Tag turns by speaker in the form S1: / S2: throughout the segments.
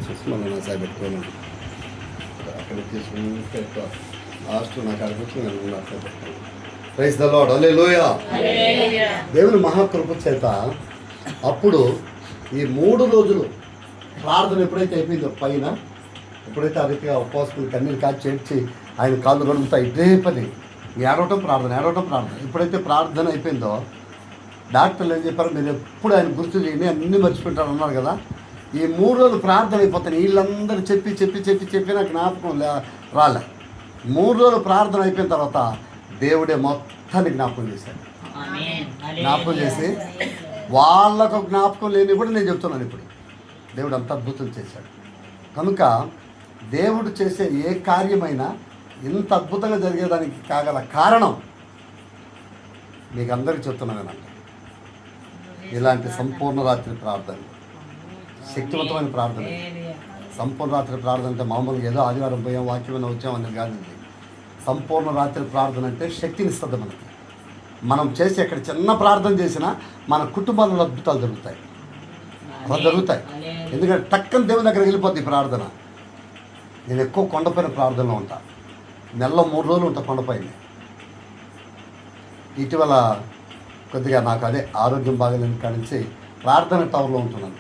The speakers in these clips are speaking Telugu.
S1: చూసి మనం నా సాయి పెట్టుకోను అక్కడ తీసుకుని లాస్ట్ నాకు అనిపించి నేను అట్లా పెట్టుకున్నాను. ప్రైజ్ ద లార్డ్, హల్లెలూయా. దేవుని మహాకృప చేత అప్పుడు ఈ 3 రోజులు ప్రార్థన ఎప్పుడైతే అయిపోయిందో పైన, ఎప్పుడైతే ఆ రీతిగా ఉపవాసం కన్నీరు కాచి చేర్చి ఆయన కాళ్ళు గడుపుతా ఇదే పని ఏడవటం ప్రార్థన, ఏడవటం ప్రార్థన. ఎప్పుడైతే ప్రార్థన అయిపోయిందో డాక్టర్లు ఏం చెప్పారు, మీరు ఎప్పుడు ఆయన గుర్తు చేయండి అన్నీ మర్చిపోతారు అన్నారు కదా. ఈ 3 రోజులు ప్రార్థన అయిపోతాయి. వీళ్ళందరూ చెప్పి చెప్పి చెప్పి చెప్పి నాకు జ్ఞాపకం రాలే. 3 రోజులు ప్రార్థన అయిపోయిన తర్వాత దేవుడే మొత్తాన్ని జ్ఞాపకం చేశాడు. జ్ఞాపకం చేసి వాళ్ళకు జ్ఞాపకం లేని కూడా నేను చెప్తున్నాను. ఇప్పుడు దేవుడు అంత అద్భుతం చేశాడు. కనుక దేవుడు చేసే ఏ కార్యమైనా ఇంత అద్భుతంగా జరిగేదానికి కాగల కారణం మీకు అందరికీ చెప్తున్నానండి. ఇలాంటి సంపూర్ణ రాత్రి ప్రార్థన, శక్తివంతమైన ప్రార్థన. సంపూర్ణ రాత్రి ప్రార్థన అంటే మామూలుగా ఏదో ఆదివారం పోయాం వాక్యమైన వచ్చామని కాదు. సంపూర్ణ రాత్రి ప్రార్థన అంటే శక్తినిస్తుంది మనకి. మనం చేసి ఎక్కడ చిన్న ప్రార్థన చేసినా మన కుటుంబాలలో అద్భుతాలు జరుగుతాయి. అలా జరుగుతాయి. ఎందుకంటే టక్కన దేవుని దగ్గరికి వెళ్ళిపోద్ది ప్రార్థన. నేను ఎక్కువ కొండపైన ప్రార్థనలో ఉంటా. నెలలో 3 రోజులు ఉంటా కొండపైన. ఇటీవల కొద్దిగా నాకు అదే ఆరోగ్యం బాగాలేని కాడి నుంచి ప్రార్థన టవర్లో ఉంటున్నాను.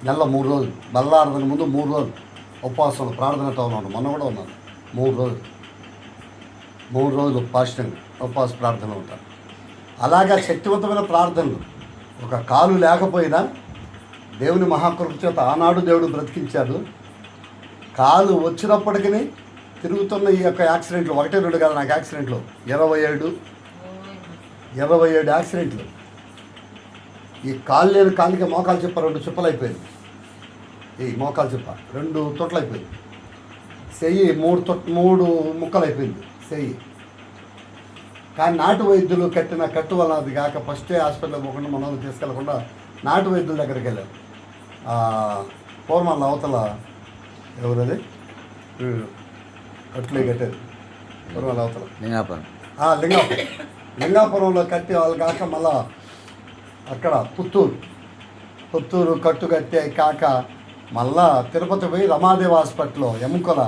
S1: నెలలో 3 రోజులు, బల్లార్థన ముందు 3 రోజులు ఉపవాసంలో ప్రార్థన టవర్లో ఉంటాను. మొన్న కూడా ఉన్నాను 3 రోజులు ఫాస్టింగ్ ఉపవాస ప్రార్థనలో ఉంటాను. అలాగా శక్తివంతమైన ప్రార్థనలు. ఒక కాలు లేకపోయినా దేవుని మహాకృప చేత ఆనాడు దేవుడు బ్రతికించాడు. కాలు వచ్చినప్పటికీ తిరుగుతున్న ఈ యొక్క యాక్సిడెంట్లు 1, 2 కాదు, నాకు యాక్సిడెంట్లు 27 యాక్సిడెంట్లు. ఈ కాలు లేని కాలికి మోకాలు చెప్ప 2 చుప్పలు అయిపోయింది. ఈ మోకాలు చెప్ప 2 తొట్లు అయిపోయింది. చెయ్యి 3 ముక్కలు అయిపోయింది చెయ్యి. కానీ నాటు వైద్యులు కట్టిన కట్టు వల్ల అది కాక ఫస్టే హాస్పిటల్కి పోకుండా మనం తీసుకెళ్లకుండా నాటు వైద్యుల దగ్గరికి వెళ్ళాం. పూర్మాల అవతల ఎవరది కట్టులే కట్టేది పూర్మాల అవతల లింగాపురంలో కట్టి వాళ్ళు కాక మళ్ళా అక్కడ పుత్తూరు కట్టు కట్టి కాక మళ్ళా తిరుపతి పోయి రమాదేవి హాస్పిటల్లో ఎముకల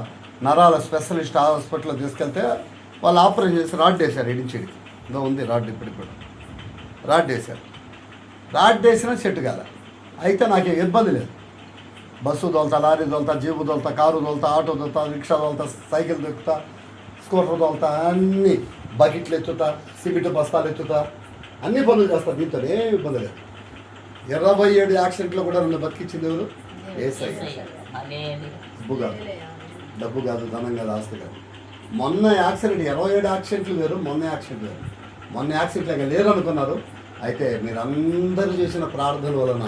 S1: నరాల స్పెషలిస్ట్ హాస్పిటల్లో తీసుకెళ్తే వాళ్ళు ఆపరేషన్ చేసి రాడ్ వేశారు. ఇడిచిడికి ఇందో ఉంది రాడ్, ఇప్పుడు రాడ్ వేసినా సెట్ కాదా. అయితే నాకు ఇబ్బంది లేదు. బస్సు తోలుతా, లారీ తోలుతా, జీపు తోలుతా, కారు తోలుతా, ఆటో తోలుతా, రిక్షా తోలుతా, సైకిల్ దొక్కుతా, స్కూటర్ తోలుతా, అన్నీ బకెట్లు ఎత్తుతా, సిమెంట్ బస్తాలు ఎత్తుతా, అన్ని పనులు చేస్తా. దీంతో ఏ ఇబ్బంది లేదు. 27 యాక్సిడెంట్లో కూడా నన్ను బతికించింది ఎవరు? ఏసై. డబ్బు కాదు, ధనం కాదు, ఆస్తి కాదు. మొన్న యాక్సిడెంట్ 27 యాక్సిడెంట్లు వేరు, మొన్న యాక్సిడెంట్ వేరు. మొన్న యాక్సిడెంట్ లేరు అనుకున్నారు. అయితే మీరు అందరూ చేసిన ప్రార్థన వలన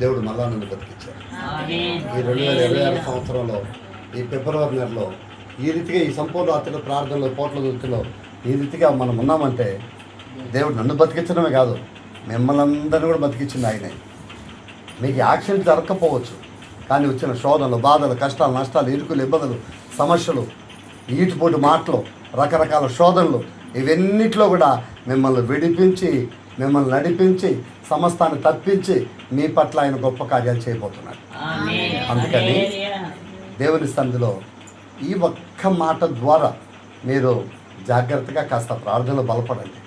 S1: దేవుడు మళ్ళా నన్ను బతికించారు. ఈ 2026 సంవత్సరంలో ఈ ఫిబ్రవరి నెలలో ఈ రీతిగా ఈ సంపూర్ణ రాత్రి ప్రార్థనలో పోట్ల దృష్టిలో ఈ రీతిగా మనం ఉన్నామంటే దేవుడు నన్ను బతికించడమే కాదు, మిమ్మల్ని అందరినీ కూడా బతికించింది ఆయనే. మీకు యాక్సిడెంట్ జరగకపోవచ్చు, కానీ వచ్చిన శోధనలు, బాధలు, కష్టాలు, నష్టాలు, ఇరుకులు, ఇబ్బందులు, సమస్యలు, ఈటుపోటు మాటలు, రకరకాల శోధనలు, ఇవన్నిట్లో కూడా మిమ్మల్ని విడిపించి, మిమ్మల్ని నడిపించి, సమస్తాన్ని తప్పించి మీ పట్ల ఆయన గొప్ప కార్యాలు చేయబోతున్నాడు. అందుకని దేవుని సన్నిధిలో ఈ ఒక్క మాట ద్వారా మీరు జాగ్రత్తగా కాస్త ప్రార్థనలు బలపడండి.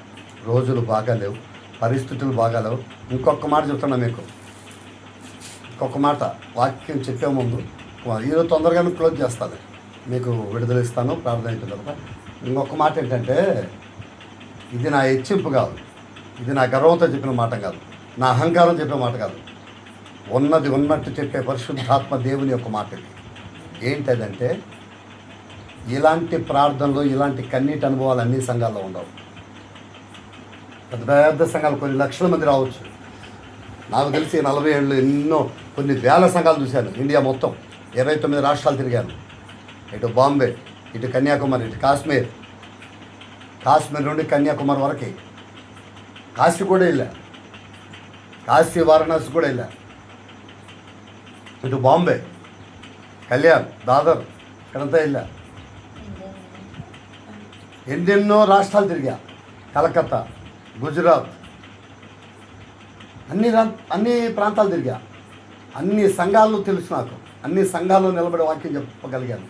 S1: రోజులు బాగాలేవు, పరిస్థితులు బాగాలేవు. ఇంకొక మాట చెప్తున్నా మీకు, ఇంకొక మాట వాక్యం చెప్పే ముందు ఈరోజు తొందరగానే క్లోజ్ చేస్తాను, మీకు విడుదల ఇస్తాను ప్రార్థన అయిపోయిన తర్వాత. ఇంకొక మాట ఏంటంటే, ఇది నా హెచ్చింపు కాదు, ఇది నా గర్వంతో చెప్పిన మాట కాదు, నా అహంకారం చెప్పే మాట కాదు, ఉన్నది ఉన్నట్టు చెప్పే పరిశుద్ధాత్మ దేవుని యొక్క మాట. ఏంటదంటే, ఇలాంటి ప్రార్థనలు, ఇలాంటి కన్నీటి అనుభవాలు అన్ని సంఘాల్లో ఉండవు. పెద్ద పెద్ద సంఘాలు కొన్ని లక్షల మంది రావచ్చు. నాకు తెలిసి 40 ఏళ్ళు కొన్ని వేల సంఘాలు చూశాను. ఇండియా మొత్తం 29 రాష్ట్రాలు తిరిగాను. ఇటు బాంబే, ఇటు కన్యాకుమారి, ఇటు కాశ్మీర్ నుండి కన్యాకుమారి వరకు. కాశీ కూడా వెళ్ళా, కాశీ వారణాసి కూడా వెళ్ళా. ఇటు బాంబే, కళ్యాణ్, దాదర్ ఇక్కడంతా వెళ్ళా. ఎన్నెన్నో రాష్ట్రాలు తిరిగా, కలకత్తా, గుజరాత్, అన్ని ప్రాంతాలు తిరిగా. అన్ని సంఘాల్లో తెలుసు నాకు, అన్ని సంఘాల్లో నిలబడి వాక్యం చెప్పగలిగాను.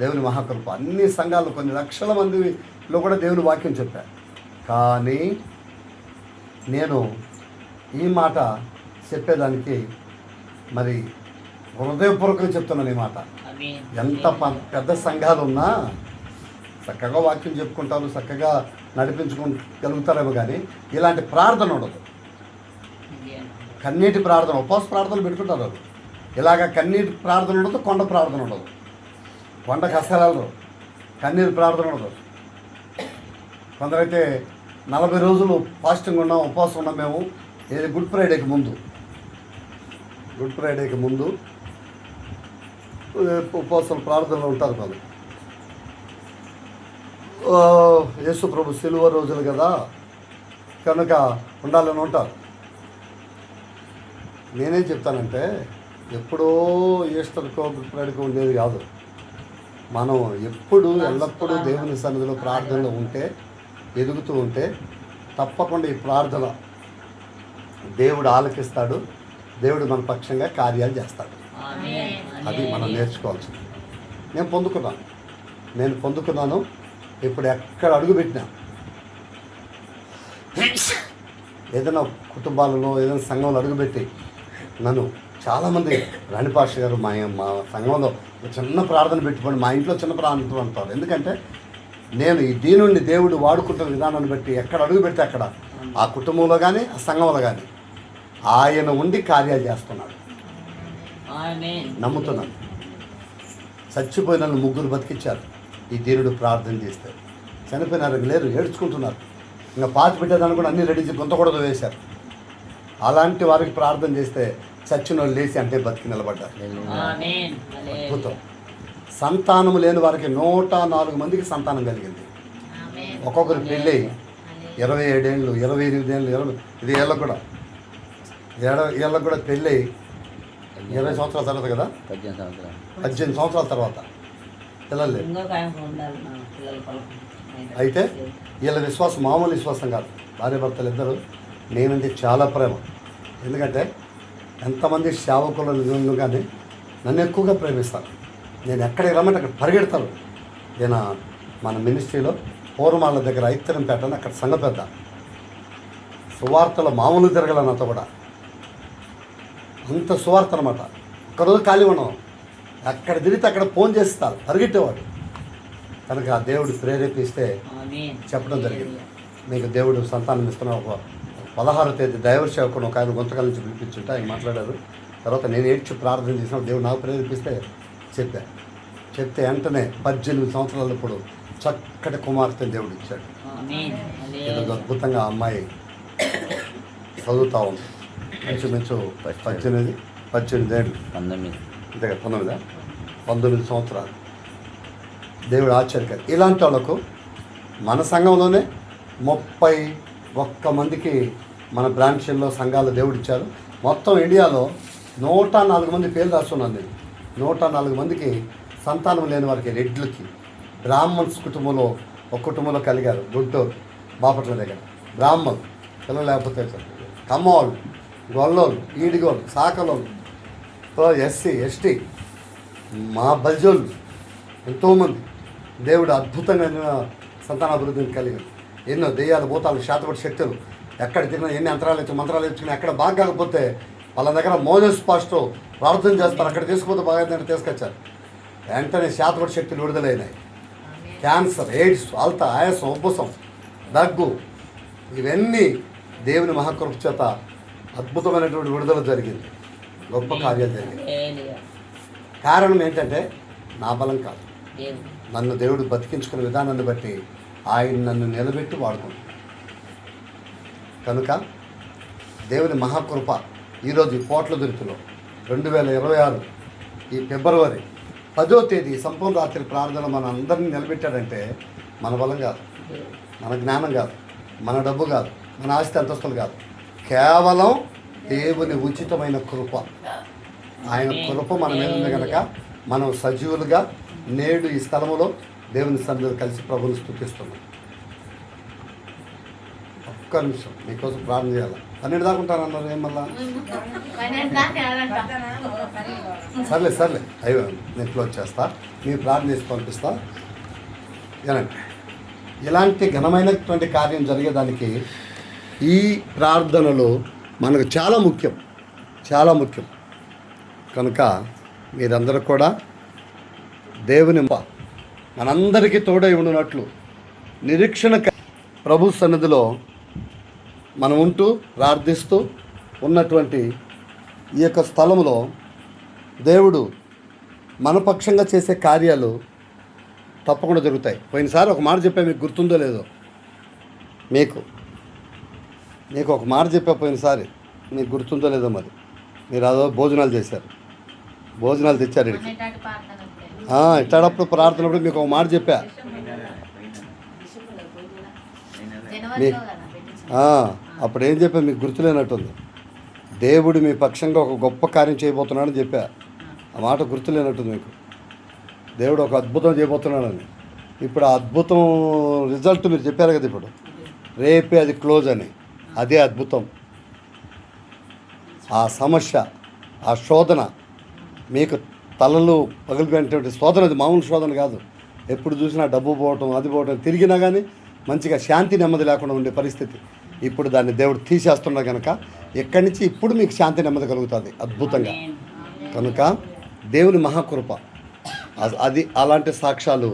S1: దేవుని మహాకృప. అన్ని సంఘాల్లో కొన్ని లక్షల మందిలో కూడా దేవుని వాక్యం చెప్పాను. కానీ నేను ఈ మాట చెప్పేదానికి మరి హృదయపూర్వకంగా చెప్తున్నాను. ఈ మాట ఎంత పెద్ద సంఘాలు ఉన్నా చక్కగా వాక్యం చెప్పుకుంటారు, చక్కగా నడిపించుకోగలుగుతారేమో, కానీ ఇలాంటి ప్రార్థన ఉండదు. కన్నీటి ప్రార్థన, ఉపవాస ప్రార్థనలు పెట్టుకుంటారు వాళ్ళు. ఇలాగ కన్నీటి ప్రార్థన ఉండదు, కొండ ప్రార్థన ఉండదు. కొండ కష్టాలు కన్నీటి ప్రార్థన ఉండదు. కొందరైతే 40 రోజులు ఫాస్టింగ్ ఉన్నాం, ఉపవాసం ఉన్నాం మేము. ఏది గుడ్ ఫ్రైడేకి ముందు ఉపవాసం ప్రార్థనలు ఉంటారు వాళ్ళు. యేసు ప్రభు సిలువ రోజులు కదా కనుక ఉండాలని ఉంటారు. నేనేం చెప్తానంటే, ఎప్పుడో ఈస్టర్కో గుడ్ ఫ్రైడేకో ఉండేది కాదు. మనం ఎల్లప్పుడూ దేవుని సన్నిధిలో ప్రార్థనలో ఉంటే, ఎదుగుతూ ఉంటే తప్పకుండా ఈ ప్రార్థన దేవుడు ఆలకిస్తాడు. దేవుడు మన పక్షంగా కార్యాలు చేస్తాడు. అది మనం నేర్చుకోవాల్సింది. నేను పొందుకున్నాను. ఇప్పుడు ఎక్కడ అడుగుపెట్టినా, ఏదైనా కుటుంబాలలో ఏదైనా సంఘంలో అడుగుపెట్టి నన్ను చాలామంది రాణిపాష గారు మా సంఘంలో చిన్న ప్రార్థన పెట్టుకోండి, మా ఇంట్లో చిన్న ప్రార్థన అంటారు. ఎందుకంటే నేను ఈ దీనుండి దేవుడు వాడుకుంటున్న విధానాన్ని బట్టి ఎక్కడ అడుగు పెడితే అక్కడ ఆ కుటుంబంలో కానీ ఆ సంఘంలో కానీ ఆయన ఉండి కార్యాలు చేస్తున్నాడు. నమ్ముతున్నాను. చచ్చిపోయిన 3 బతికిచ్చారు ఈ దీనుడు ప్రార్థన చేస్తే. చనిపోయినారు లేరు, ఏడ్చుకుంటున్నారు. ఇంకా పాతి పెట్టేదాన్ని కూడా అన్నీ రెడీ చేసి గుంతకూడదు వేశారు. అలాంటి వారికి ప్రార్థన చేస్తే చచ్చిన వాళ్ళు లేచి అంటే బతికి నిలబడ్డారు. అద్భుతం. సంతానం లేని వారికి 104 మందికి సంతానం కలిగింది. ఒక్కొక్కరు పెళ్ళి 27 ఏళ్ళు, 28 ఏళ్ళు, 20 ఏళ్ళకు కూడా పెళ్ళి 20 సంవత్సరాల తర్వాత కదా, 18 సంవత్సరాల తర్వాత పిల్లలు లేదు. అయితే వీళ్ళ విశ్వాసం మామూలు విశ్వాసం కాదు. భార్య భర్తలు ఇద్దరు నేనంటే చాలా ప్రేమ. ఎందుకంటే ఎంతమంది సేవకులు కానీ నన్ను ఎక్కువగా ప్రేమిస్తారు. నేను ఎక్కడికి రమ్మంటే అక్కడ పరిగెడతాను. నేను మన మినిస్ట్రీలో పూర్వమాల దగ్గర ఐత్తరంపేట అని అక్కడ సంఘ పెద్ద. సువార్తలో మామూలు తిరగల నాతో కూడా. అంత సువార్త అనమాట. ఒక్కరోజు ఖాళీ ఉన్నాం, అక్కడ తిరిగితే అక్కడ ఫోన్ చేస్తారు, పరిగెట్టేవాడు. కనుక దేవుడు ప్రేరేపిస్తే చెప్పడం జరిగింది. మీకు దేవుడు సంతానం ఇస్తున్న ఒక 16వ తేదీ దైవ సేవకుడు ఒక ఆయన గుంతకాల నుంచి పిలిపించుంటే ఆయన మాట్లాడారు. తర్వాత నేను ఏడ్చి ప్రార్థన చేసిన దేవుడు నాకు ప్రేరేపిస్తే చెప్తే వెంటనే 18 సంవత్సరాలు ఇప్పుడు చక్కటి కుమార్తెని దేవుడు ఇచ్చాడు. ఈరోజు అద్భుతంగా ఆ అమ్మాయి చదువుతూ ఉంది. ఇంచుమించు 18 ఏళ్ళు, అంతే కదా, 19 సంవత్సరాలు. దేవుడు ఆశ్చర్యకరం. ఇలాంటి వాళ్ళకు మన సంఘంలోనే 31 మందికి మన బ్రాంచ్ల్లో సంఘాలు దేవుడు ఇచ్చారు. మొత్తం ఇండియాలో 104 మంది పేర్లు రాస్తున్నాను నేను. 104 మందికి సంతానం లేని వారికి, రెడ్లకి, బ్రాహ్మణ్స్ కుటుంబంలో ఒక కుటుంబంలో కలిగారు. గుంటూరు బాపట్ల దగ్గర బ్రాహ్మణులు పిల్లలు లేకపోతే కమ్మోళ్ళు, గొల్లోళ్ళు, ఈడిగోళ్ళు, సాకలోళ్ళు, ఎస్సీ ఎస్టీ, మా బల్జోళ్ళు ఎంతోమంది దేవుడు అద్భుతంగా సంతానాభివృద్ధిని కలిగారు. ఎన్నో దెయ్యాలు, భూతాలు, శాతపడి శక్తులు ఎక్కడ తిరిగినా ఎన్ని మంత్రాలు ఇచ్చుకున్నా ఎక్కడ బాగా కాకపోతే వాళ్ళ దగ్గర మోజస్ పాస్టర్ ప్రార్థన చేస్తారు. అక్కడ తీసుకుపోతే బాగా తీసుకొచ్చారు. వెంటనే శాతపడి శక్తులు విడుదలైనాయి. క్యాన్సర్, ఎయిడ్స్, అల్తా, ఆయాసం, ఉబ్బసం, దగ్గు, ఇవన్నీ దేవుని మహాకృప చేత అద్భుతమైనటువంటి విడుదల జరిగింది. గొప్ప కార్యాలు జరిగింది. కారణం ఏంటంటే నా బలం కాదు, నన్ను దేవుడు బతికించుకునే విధానాన్ని బట్టి ఆయన నన్ను నిలబెట్టి వాడుకుంటాడు. కనుక దేవుని మహాకృప ఈరోజు ఈ పోట్లదుర్తిలో 2026 ఈ ఫిబ్రవరి 10వ తేదీ సంపూర్ణ రాత్రి ప్రార్థన మన అందరినీ నిలబెట్టాడంటే మన బలం కాదు, మన జ్ఞానం కాదు, మన డబ్బు కాదు, మన ఆస్తి అంతస్తులు కాదు, కేవలం దేవుని ఉచితమైన కృప. ఆయన కృప మన మీద ఉంది కనుక మనం సజీవులుగా నేడు ఈ స్థలములో దేవుని సన్నిధిలో కలిసి ప్రభువుని స్తుతిస్తున్నాం. ఒక్క నిమిషం మీకోసం ప్రార్థన చేయాలి. 12 దాకా ఉంటారన్నారు ఏం మళ్ళా? సర్లే అయ్యో నేను క్లోజ్ చేస్తా, మీరు ప్రార్థన చేసి పంపిస్తా. ఏనండి, ఇలాంటి ఘనమైనటువంటి కార్యం జరిగేదానికి ఈ ప్రార్థనలు మనకు చాలా ముఖ్యం. కనుక మీరందరూ కూడా దేవుని మనందరికీ తోడై ఉండునట్లు నిరీక్షణ ప్రభు సన్నిధిలో మనం ఉంటూ ప్రార్థిస్తూ ఉన్నటువంటి ఈ యొక్క స్థలంలో దేవుడు మనపక్షంగా చేసే కార్యాలు తప్పకుండా జరుగుతాయి. పోయినసారి ఒక మాట చెప్పా, మీకు గుర్తుందో లేదో, మీకు ఒక మాట చెప్పా పోయినసారి, మీకు గుర్తుందో లేదో మరి. మీరు అదో భోజనాలు చేశారు, భోజనాలు తెచ్చారు ఇక్కడికి. ఇట్లాడప్పుడు ప్రార్థనప్పుడు మీకు ఒక మాట చెప్పా. అప్పుడు ఏం చెప్పా మీకు గుర్తులేనట్టుంది. దేవుడు మీ పక్షంగా ఒక గొప్ప కార్యం చేయబోతున్నాడని చెప్పా. ఆ మాట గుర్తులేనట్టుంది మీకు. దేవుడు ఒక అద్భుతం చేయబోతున్నాడని. ఇప్పుడు ఆ అద్భుతం రిజల్ట్ మీరు చెప్పారు కదా, ఇప్పుడు రేపే అది క్లోజ్ అని. అదే అద్భుతం. ఆ సమస్య, ఆ శోధన, మీకు తలలు పగిలిపోయినటువంటి శోధన, అది మామూలు శోధన కాదు. ఎప్పుడు చూసినా డబ్బు పోవటం, అది పోవటం, తిరిగినా కానీ మంచిగా శాంతి నెమ్మది లేకుండా ఉండే పరిస్థితి. ఇప్పుడు దాన్ని దేవుడు తీసేస్తున్నా కనుక ఎక్కడి నుంచి ఇప్పుడు మీకు శాంతి నెమ్మది కలుగుతుంది అద్భుతంగా. కనుక దేవుని మహాకృప అది అలాంటి సాక్ష్యాలు